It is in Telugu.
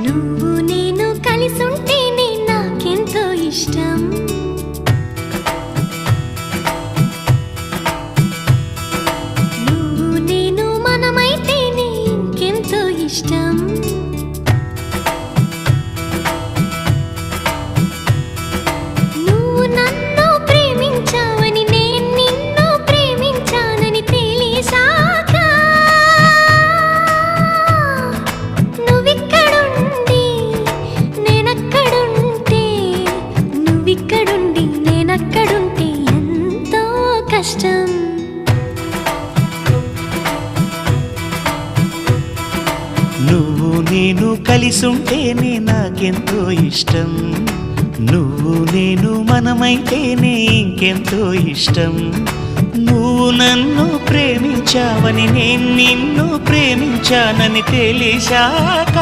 నువ్వు నేను కలిసుంటేనే నాకెంతో ఇష్టం. నువ్వు నేను మనమైతేనే ఇంకెంతో ఇష్టం. నువ్వు నన్ను ప్రేమించావని నేను నిన్ను ప్రేమించానని తెలిసాక నువ్విక్కడుండి నేనక్కడుంటే నువ్విక్కడుండి నేనక్కడుంటే ఎంతో కష్టం. నువ్వు నేను కలిసుంటేనే నాకెంతో ఇష్టం. నువ్వు నేను మనమైతేనే ఇంకెంతో ఇష్టం. నువ్వు నన్ను ప్రేమించావని నేను నిన్ను ప్రేమించానని తెలిసాక